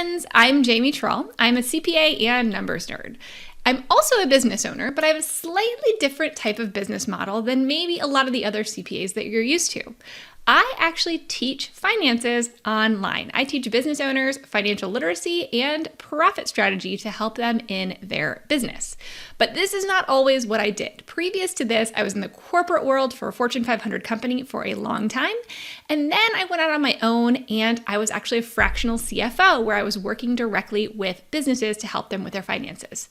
friends, I'm Amy Trull. I'm a CPA and numbers nerd. I'm also a business owner, but I have a slightly different type of business model than maybe a lot of the other CPAs that you're used to. I actually teach finances online. I teach business owners financial literacy and profit strategy to help them in their business. But this is not always what I did. Previous to this, I was in the corporate world for a Fortune 500 company for a long time. And then I went out on my own and I was actually a fractional CFO where I was working directly with businesses to help them with their finances.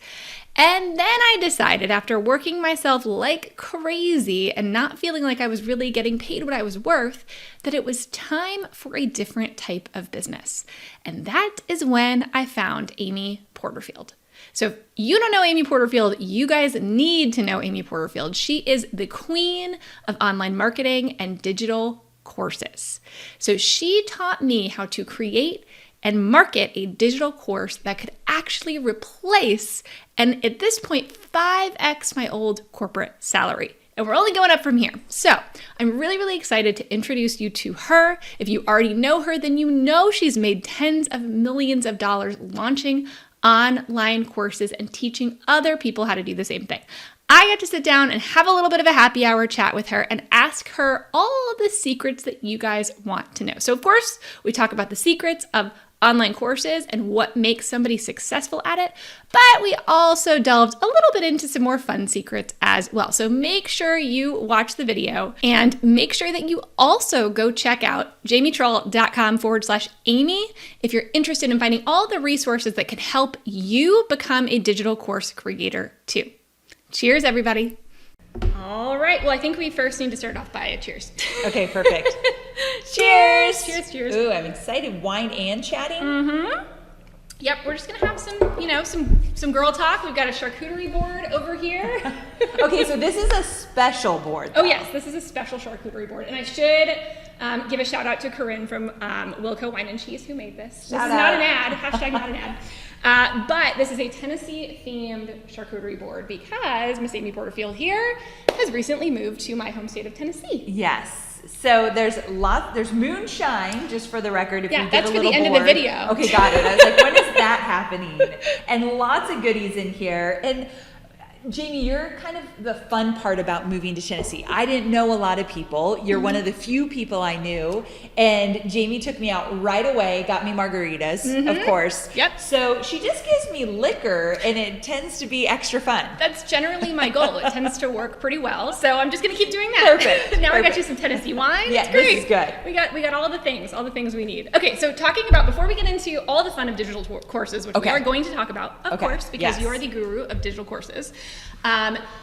And then I decided, after working myself like crazy and not feeling like I was really getting paid what I was worth, that it was time for a different type of business. And that is when I found Amy Porterfield. So if you don't know Amy Porterfield, you guys need to know Amy Porterfield. She is the queen of online marketing and digital courses. So she taught me how to create and market a digital course that could actually replace, and at this point, 5x my old corporate salary. And we're only going up from here. So I'm really, really excited to introduce you to her. If you already know her, then you know she's made tens of millions of dollars launching online courses and teaching other people how to do the same thing. I got to sit down and have a little bit of a happy hour chat with her and ask her all of the secrets that you guys want to know. So of course, we talk about the secrets of online courses and what makes somebody successful at it, but we also delved a little bit into some more fun secrets as well. So make sure you watch the video and make sure that you also go check out jamietrull.com/Amy if you're interested in finding all the resources that can help you become a digital course creator too. Cheers, everybody. All right. Well, I think we first need to start off by a cheers. Okay, perfect. Cheers. Cheers, cheers. Ooh, I'm excited. Wine and chatting? Mm-hmm. Yep, we're just going to have some girl talk. We've got a charcuterie board over here. Okay, so this is a special board, though. Oh, yes, this is a special charcuterie board. And I should give a shout out to Corinne from Wilco Wine and Cheese who made this. This is not an ad. Hashtag not an ad. But this is a Tennessee-themed charcuterie board because Miss Amy Porterfield here has recently moved to my home state of Tennessee. Yes. So there's moonshine, just for the record. If you that's get a for little the end bored. of the video. Okay, got it. I was like, when is that happening? And lots of goodies in here. And Jamie, you're kind of the fun part about moving to Tennessee. I didn't know a lot of people. You're one of the few people I knew. And Jamie took me out right away, got me margaritas, of course. Yep. So she just gives me liquor, and it tends to be extra fun. That's generally my goal. It tends to work pretty well. So I'm just going to keep doing that. Perfect. Now I got you some Tennessee wine. Yeah, it's great. this is good. We got all the things we need. Okay, so talking about, before we get into all the fun of digital courses, which we are going to talk about, of course, because you are the guru of digital courses.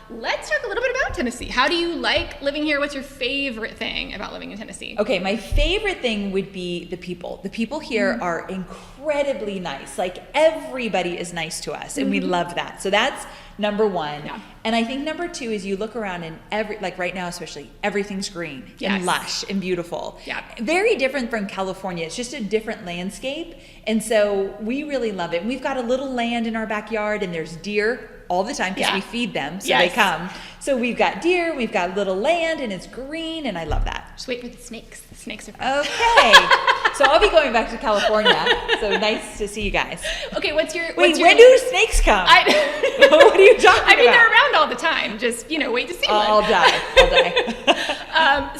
Let's talk a little bit about Tennessee. How do you like living here? What's your favorite thing about living in Tennessee? Okay, my favorite thing would be the people. The people here are incredibly nice. Like, everybody is nice to us, and we love that. So that's number one. Yeah. And I think number two is you look around and like right now especially, everything's green and lush and beautiful. Yeah. Very different from California. It's just a different landscape. And so we really love it. And we've got a little land in our backyard, and there's deer all the time because we feed them, so they come. So we've got deer, we've got little land, and it's green, and I love that. Just wait for the snakes. The snakes are fun. Okay. So I'll be going back to California. So nice to see you guys. Okay, when do snakes come? What are you talking about? They're around all the time. Just, wait to see one. I'll die.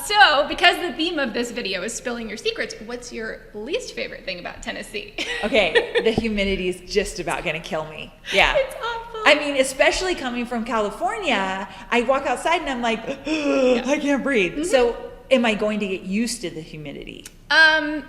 So, because the theme of this video is spilling your secrets, what's your least favorite thing about Tennessee? Okay, the humidity is just about going to kill me. Yeah. It's awful. I mean, especially coming from California, I walk outside and I'm like, I can't breathe. So, am I going to get used to the humidity?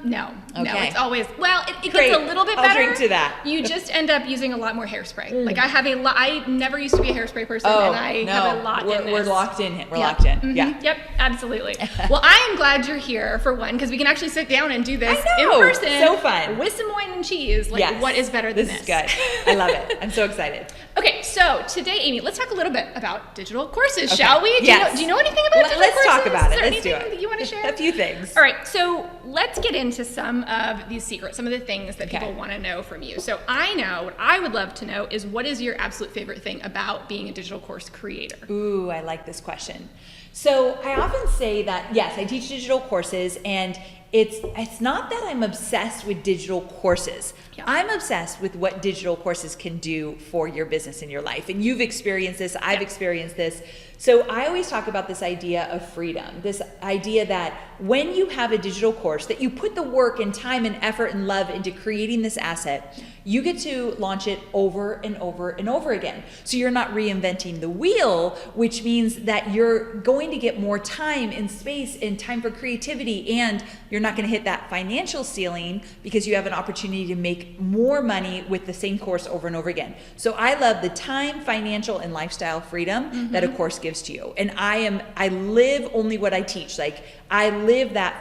No. Okay. No, it's always, it gets a little bit better. I'll drink to that. You just end up using a lot more hairspray. Like I never used to be a hairspray person, and I have a lot in this. We're locked in. We're locked in. Mm-hmm. Yeah. Yep, absolutely. Well, I am glad you're here, for one, because we can actually sit down and do this in person. So fun. With some wine and cheese. What is better than this? This is good. I love it. I'm so excited. Okay, so today, Amy, let's talk a little bit about digital courses, shall we? Do you know anything about digital courses? Let's talk about it. Is there Let's do anything that you want to share? A few things. All right, so let's get into some of these secrets, some of the things that people want to know from you. So I know, what I would love to know is, what is your absolute favorite thing about being a digital course creator? Ooh, I like this question. So I often say that, yes, I teach digital courses, and it's not that I'm obsessed with digital courses. Yeah. I'm obsessed with what digital courses can do for your business and your life. And you've experienced this, I've experienced this. So I always talk about this idea of freedom, this idea that when you have a digital course, that you put the work and time and effort and love into creating this asset, you get to launch it over and over and over again. So you're not reinventing the wheel, which means that you're going to get more time and space and time for creativity, and you're not going to hit that financial ceiling because you have an opportunity to make more money with the same course over and over again. So I love the time, financial, and lifestyle freedom that a course gives to you. And I live only what I teach. Like, I live that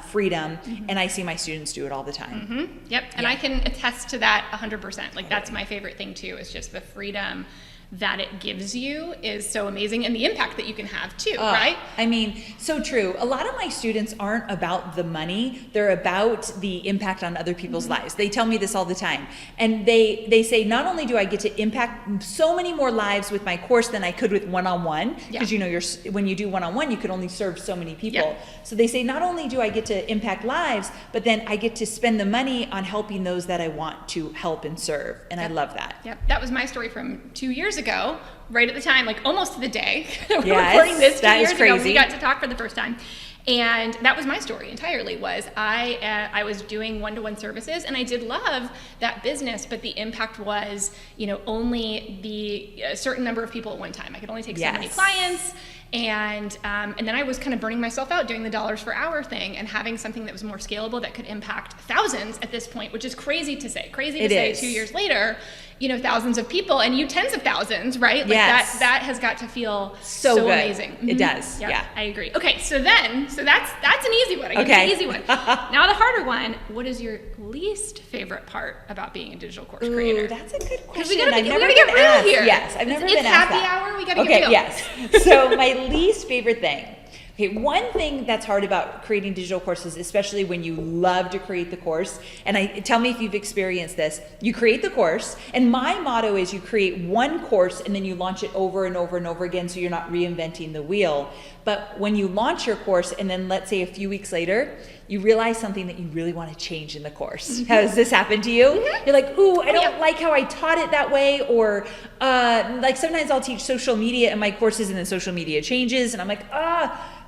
freedom, and I see my students do it all the time. Yep. And I can attest to that 100%. Like, that's my favorite thing too, is just the freedom that it gives you is so amazing, and the impact that you can have too, right? I mean, so true. A lot of my students aren't about the money. They're about the impact on other people's lives. They tell me this all the time. And they say, not only do I get to impact so many more lives with my course than I could with one-on-one, because when you do one-on-one, you can only serve so many people. So they say, not only do I get to impact lives, but then I get to spend the money on helping those that I want to help and serve. And I love that. Yep. That was my story from 2 years ago, right at the time, like almost to the day that we're recording this. 2 years ago, we got to talk for the first time. And that was my story entirely, was I was doing one-to-one services, and I did love that business, but the impact was, only a certain number of people at one time. I could only take so many clients. And then I was kind of burning myself out doing the dollars per hour thing, and having something that was more scalable that could impact thousands at this point, which is crazy to say. 2 years later, thousands of people, and you tens of thousands, right? Like that has got to feel so amazing. It does. Yeah, I agree. Okay, so that's an easy one. I get an easy one. Now the harder one. What is your least favorite part about being a digital course creator? That's a good question. We gotta get real here. Yes, I've never been asked that. It's happy hour. We gotta get real. Yes. So my least favorite thing. Okay, one thing that's hard about creating digital courses, especially when you love to create the course, and tell me if you've experienced this, you create the course, and my motto is you create one course and then you launch it over and over and over again, so you're not reinventing the wheel. But when you launch your course, and then let's say a few weeks later, you realize something that you really want to change in the course. Has this happened to you? You're like, ooh, I don't like how I taught it that way, or like sometimes I'll teach social media in my courses and then social media changes, and I'm like,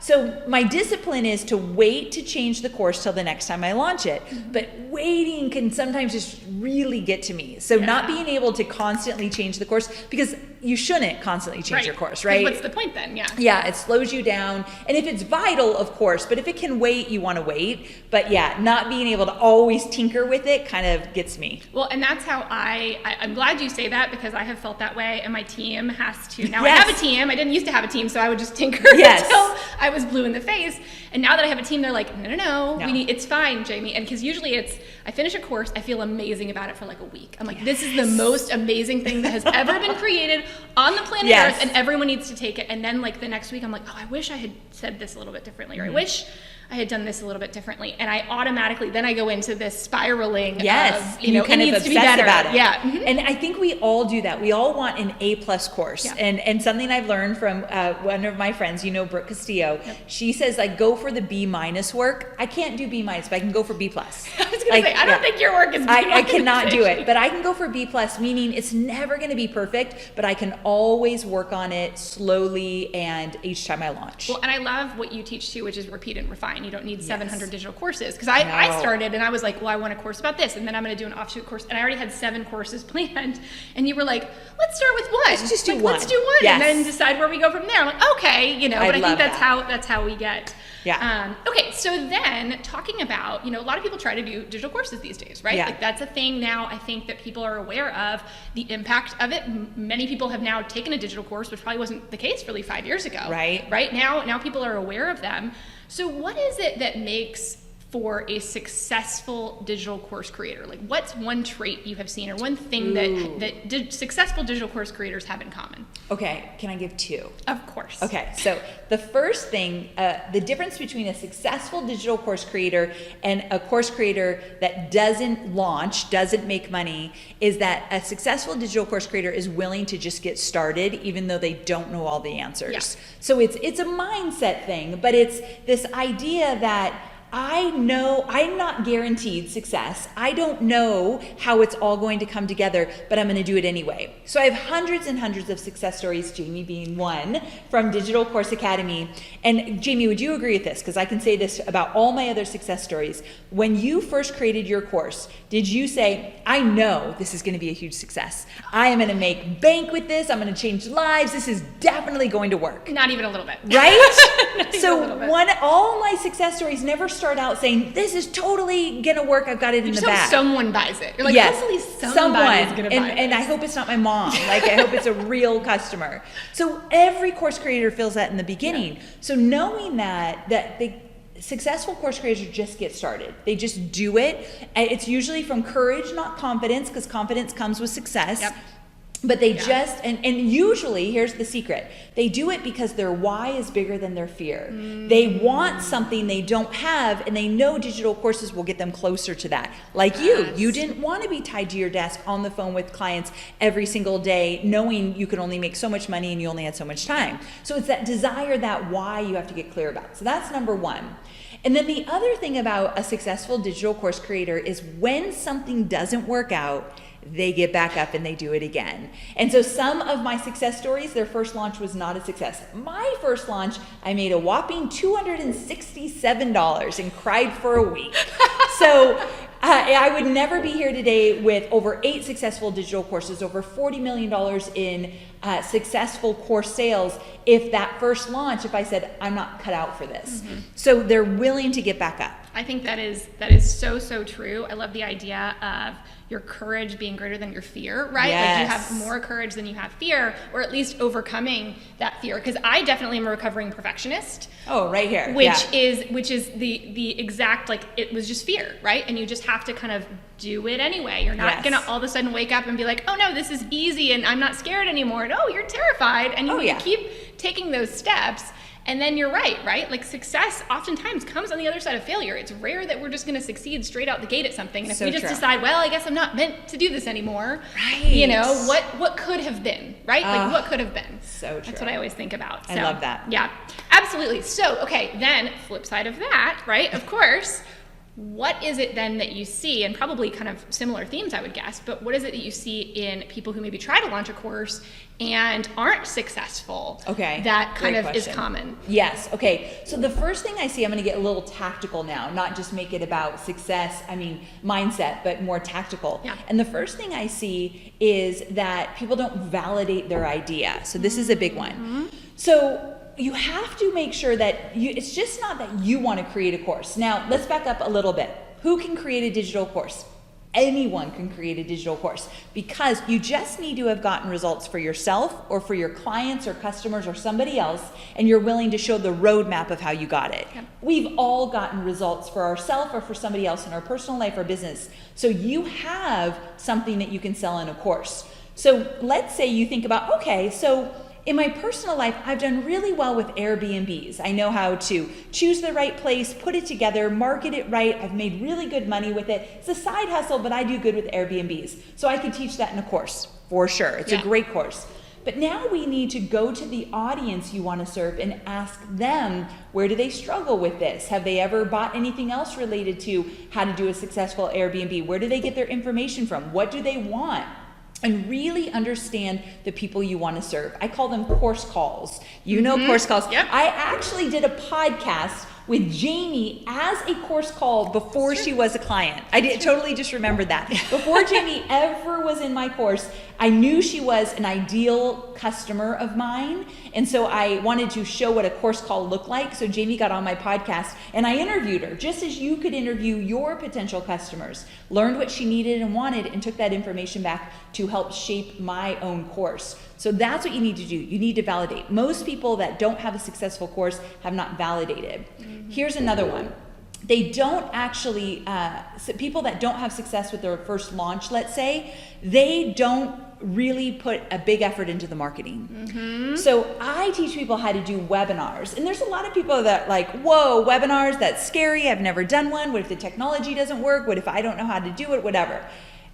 So my discipline is to wait to change the course till the next time I launch it. But waiting can sometimes just really get to me. So not being able to constantly change the course, because you shouldn't constantly change your course, right? What's the point then? Yeah, it slows you down. And if it's vital, of course, but if it can wait, you want to wait. But not being able to always tinker with it kind of gets me. Well, and that's how I'm glad you say that, because I have felt that way, and my team has to. Now I have a team. I didn't used to have a team, so I would just tinker until I was blue in the face. And now that I have a team, they're like, no. It's fine, Jamie. And because usually I finish a course, I feel amazing about it for like a week. I'm like, this is the most amazing thing that has ever been created on the planet Earth, and everyone needs to take it. And then like the next week, I'm like, I wish I had said this a little bit differently, or I wish I had done this a little bit differently. And I automatically, then I go into this spiraling of, you kind it of needs to be better. About it. Yeah. And I think we all do that. We all want an A+ course. And something I've learned from one of my friends, Brooke Castillo, she says, like, go for the B- work. I can't do B-, but I can go for B+. I was going to say, I don't think your work is B-. I cannot do it, but I can go for B+, meaning it's never going to be perfect, but I can always work on it slowly and each time I launch. Well, and I love what you teach too, which is repeat and refine. You don't need 700 digital courses, because I started and I was like, well, I want a course about this, and then I'm going to do an offshoot course, and I already had 7 courses planned, and you were like, let's start with one. Let's just do one. Let's do one, and then decide where we go from there. I'm like, okay, but I think that's how we get. Okay, so then talking about, a lot of people try to do digital courses these days, right? Like that's a thing now. I think that people are aware of the impact of it. Many people have now taken a digital course, which probably wasn't the case really 5 years ago. Right. Right now people are aware of them. So what is it that makes for a successful digital course creator? Like, what's one trait you have seen, or one thing that successful digital course creators have in common? Okay, can I give two? Of course. Okay, so the first thing, the difference between a successful digital course creator and a course creator that doesn't launch, doesn't make money, is that a successful digital course creator is willing to just get started even though they don't know all the answers. Yeah. So it's a mindset thing, but it's this idea that I know I'm not guaranteed success. I don't know how it's all going to come together, but I'm going to do it anyway. So I have hundreds and hundreds of success stories, Jamie being one, from Digital Course Academy. And Jamie, would you agree with this? Because I can say this about all my other success stories. When you first created your course, did you say, I know this is going to be a huge success. I am going to make bank with this. I'm going to change lives. This is definitely going to work. Not even a little bit. Right? So all my success stories never start out saying, this is totally gonna work, I've got it in the bag. Until someone buys it. You're like, yes, hopefully somebody's gonna buy it. And I hope it's not my mom. Like, I hope it's a real customer. So every course creator feels that in the beginning. Yeah. So knowing that the successful course creators just get started. They just do it. And it's usually from courage, not confidence, because confidence comes with success. Yep. But they just, and usually, here's the secret, they do it because their why is bigger than their fear. They want something they don't have, and they know digital courses will get them closer to that. Like you didn't want to be tied to your desk on the phone with clients every single day, knowing you could only make so much money and you only had so much time. So it's that desire, that why you have to get clear about. So that's number one. And then the other thing about a successful digital course creator is when something doesn't work out, they get back up and they do it again. And so some of my success stories, their first launch was not a success. My first launch, I made a whopping $267 and cried for a week. So I would never be here today with over 8 successful digital courses, over $40 million in successful course sales if that first launch, if I said, I'm not cut out for this. Mm-hmm. So they're willing to get back up. I think that is so true. I love the idea of your courage being greater than your fear, right? Yes. Like you have more courage than you have fear, or at least overcoming that fear. Because I definitely am a recovering perfectionist. Oh, right here. Which is the exact, like, it was just fear, right? And you just have to kind of do it anyway. You're not gonna all of a sudden wake up and be like, oh no, this is easy and I'm not scared anymore. No, you're terrified, and you keep taking those steps. And then you're right? Like, success oftentimes comes on the other side of failure. It's rare that we're just going to succeed straight out the gate at something. And if we just decide, well, I guess I'm not meant to do this anymore, right? You know, what could have been, right? Like, what could have been? So true. That's what I always think about. So, I love that. Yeah, absolutely. So, okay, then flip side of that, right? Of course. What is it then that you see, and probably kind of similar themes, I would guess, but what is it that you see in people who maybe try to launch a course and aren't successful? Okay. That kind of question. is common. Yes. Okay. So the first thing I see, I'm going to get a little tactical now, not just make it about success, mindset, but more tactical. Yeah. And the first thing I see is that people don't validate their idea. So this is a big one. Mm-hmm. So you have to make sure that it's just not that you want to create a course. Now, let's back up a little bit. Who can create a digital course? Anyone can create a digital course, because you just need to have gotten results for yourself or for your clients or customers or somebody else, and you're willing to show the roadmap of how you got it. Yep. We've all gotten results for ourselves or for somebody else in our personal life or business. So you have something that you can sell in a course. So let's say you think about, okay, so in my personal life, I've done really well with Airbnbs. I know how to choose the right place, put it together, market it right. I've made really good money with it. It's a side hustle, but I do good with Airbnbs. So I could teach that in a course, for sure. It's a great course. But now we need to go to the audience you want to serve and ask them, where do they struggle with this? Have they ever bought anything else related to how to do a successful Airbnb? Where do they get their information from? What do they want? And really understand the people you want to serve. I call them course calls. You know course calls. Yep. I actually did a podcast with Jamie as a course call before she was a client. Totally just remembered that. Before Jamie ever was in my course, I knew she was an ideal customer of mine. And so I wanted to show what a course call looked like. So Jamie got on my podcast and I interviewed her, just as you could interview your potential customers, learned what she needed and wanted, and took that information back to help shape my own course. So that's what you need to do. You need to validate. Most people that don't have a successful course have not validated. Mm-hmm. Here's another one. they don't actually, so people that don't have success with their first launch, let's say, they don't really put a big effort into the marketing. So I teach people how to do webinars. And there's a lot of people that like, whoa, webinars, that's scary. I've never done one. What if the technology doesn't work? What if I don't know how to do it? Whatever.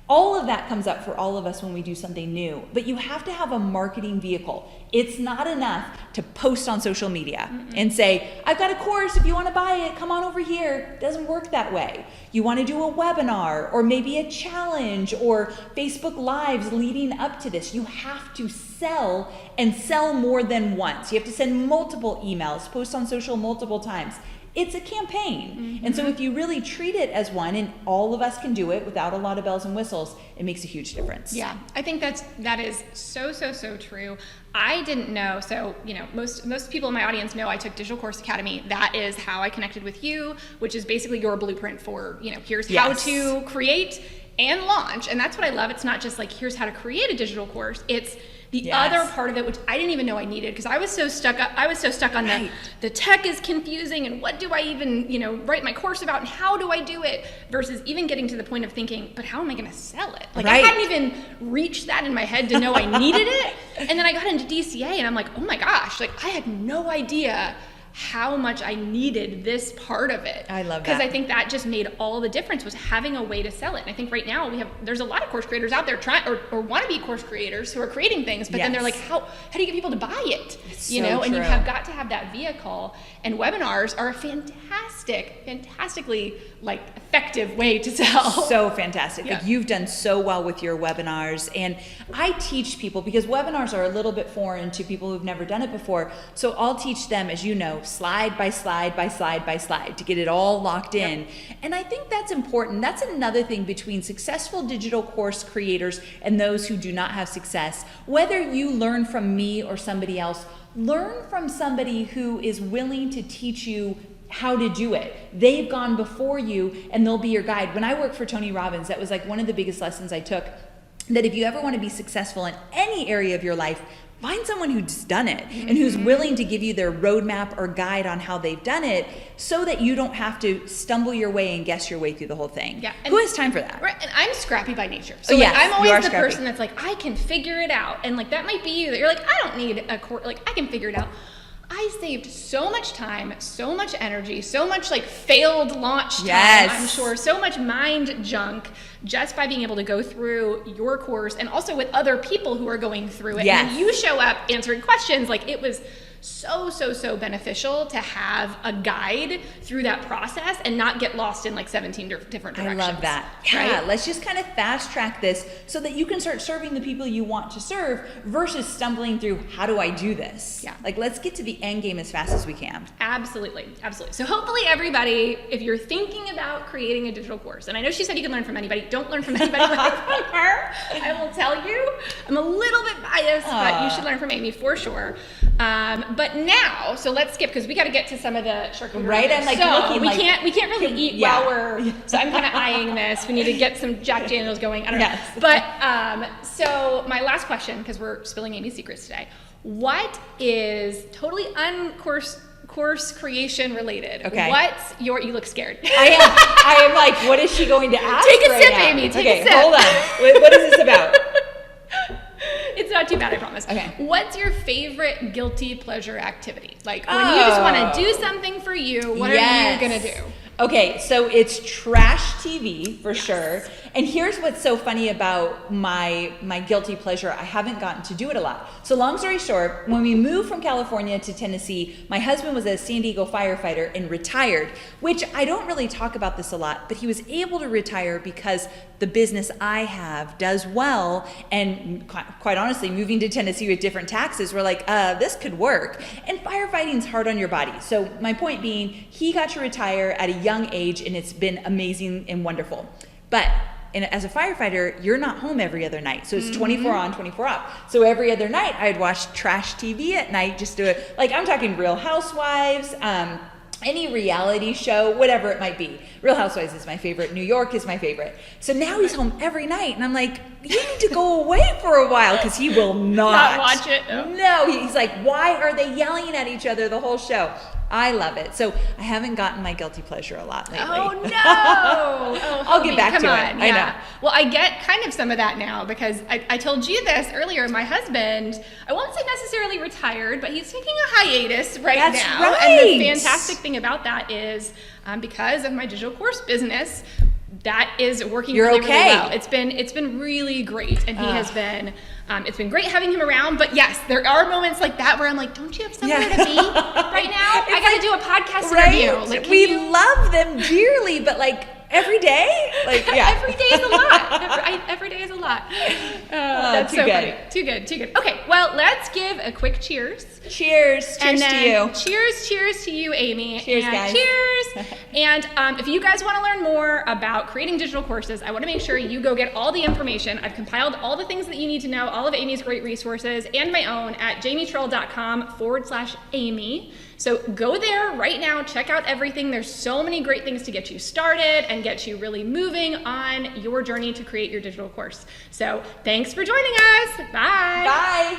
All of that comes up for all of us when we do something new, but you have to have a marketing vehicle. It's not enough to post on social media and say, I've got a course, if you want to buy it, come on over here. It doesn't work that way. You want to do a webinar or maybe a challenge or Facebook Lives leading up to this. You have to sell and sell more than once. You have to send multiple emails, post on social multiple times. It's a campaign. And so if you really treat it as one, and all of us can do it without a lot of bells and whistles, it makes a huge difference. Yeah, I think that is so true. I didn't know, so most people in my audience know I took Digital Course Academy. That is how I connected with you, which is basically your blueprint for, here's how to create and launch. And that's what I love. It's not just like, here's how to create a digital course. It's the other part of it, which I didn't even know I needed, because I was so stuck on the tech is confusing and what do I even, write my course about and how do I do it, versus even getting to the point of thinking, but how am I going to sell it? Like I hadn't even reached that in my head to know I needed it. And then I got into DCA and I'm like, oh my gosh, like I had no idea how much I needed this part of it. I love that. Because I think that just made all the difference, was having a way to sell it. And I think right now there's a lot of course creators out there trying or want to be course creators who are creating things, but then they're like, how do you get people to buy it? It's And true. you have got to have that vehicle. And webinars are a fantastically like effective way to sell. So fantastic. Yeah. Like, you've done so well with your webinars. And I teach people, because webinars are a little bit foreign to people who've never done it before. So I'll teach them, as you know, slide by slide by slide by slide to get it all locked in. And I think that's important. That's another thing between successful digital course creators and those who do not have success. Whether you learn from me or somebody else, learn from somebody who is willing to teach you how to do it. They've gone before you and they'll be your guide. When I worked for Tony Robbins, that was like one of the biggest lessons I took, that if you ever want to be successful in any area of your life, find someone who's done it and who's willing to give you their roadmap or guide on how they've done it, so that you don't have to stumble your way and guess your way through the whole thing. Yeah. Who has time for that? Right. And I'm scrappy by nature. So yes, I'm you always are the scrappy. person that's like, I can figure it out. And like, that might be you, that you're like, I don't need a course, like I can figure it out. I saved so much time, so much energy, so much like failed launch time, I'm sure, so much mind junk, just by being able to go through your course and also with other people who are going through it. And then you show up answering questions. Like, it was so beneficial to have a guide through that process and not get lost in like 17 different directions. I love that. Yeah, right? Let's just kind of fast track this so that you can start serving the people you want to serve versus stumbling through, how do I do this? Yeah. Like, let's get to the end game as fast as we can. Absolutely. So hopefully everybody, if you're thinking about creating a digital course, and I know she said you can learn from anybody, don't learn from anybody but from her. I will tell you, I'm a little bit biased, but you should learn from Amy for sure. But now, so let's skip, because we got to get to some of the charcuterie. Right, I'm like looking we like, can't really eat while we're. So I'm kind of eyeing this. We need to get some Jack Daniels going. I don't know. But so my last question, because we're spilling Amy's secrets today. What is totally course creation related? Okay. What's your? You look scared. I am like, what is she going to ask? Take a right sip, now? Amy. Take a sip. Hold on. What is this about? It's not too bad, I promise. Okay. What's your favorite guilty pleasure activity? Like, when you just want to do something for you, what are you going to do? Okay, so it's trash TV for sure. And here's what's so funny about my guilty pleasure. I haven't gotten to do it a lot. So long story short, when we moved from California to Tennessee, my husband was a San Diego firefighter and retired, which I don't really talk about this a lot, but he was able to retire because the business I have does well. And quite honestly, moving to Tennessee with different taxes, we're like, this could work. And firefighting's hard on your body. So my point being, he got to retire at a young age, and it's been amazing and wonderful. But as a firefighter, you're not home every other night. So it's 24 on, 24 off. So every other night, I'd watch trash TV at night, just do it. Like, I'm talking Real Housewives, any reality show, whatever it might be. Real Housewives is my favorite. New York is my favorite. So now he's home every night, and I'm like, you need to go away for a while, because he will not watch it. No, he's like, why are they yelling at each other the whole show? I love it. So I haven't gotten my guilty pleasure a lot lately. Oh no! Oh, I'll get back to it. Yeah. I know. Well, I get kind of some of that now because I told you this earlier. My husband, I won't say necessarily retired, but he's taking a hiatus right That's now. right. And the fantastic thing about that is because of my digital course business, that is working really well. It's been really great, and he has been. It's been great having him around, but yes, there are moments like that where I'm like, don't you have somewhere to be right now? I got to do a podcast interview. Like, we love them dearly, but like every day, every day is a lot. Every day is a lot. That's too so good. Funny. Too good. Okay, well, let's give a quick cheers. Cheers to you. Cheers to you, Amy. Cheers, guys. Cheers. And if you guys want to learn more about creating digital courses, I want to make sure you go get all the information. I've compiled all the things that you need to know, all of Amy's great resources, and my own at jamietrull.com/Amy. So go there right now, check out everything. There's so many great things to get you started and get you really moving on your journey to create your digital course. So thanks for joining us. Bye. Bye.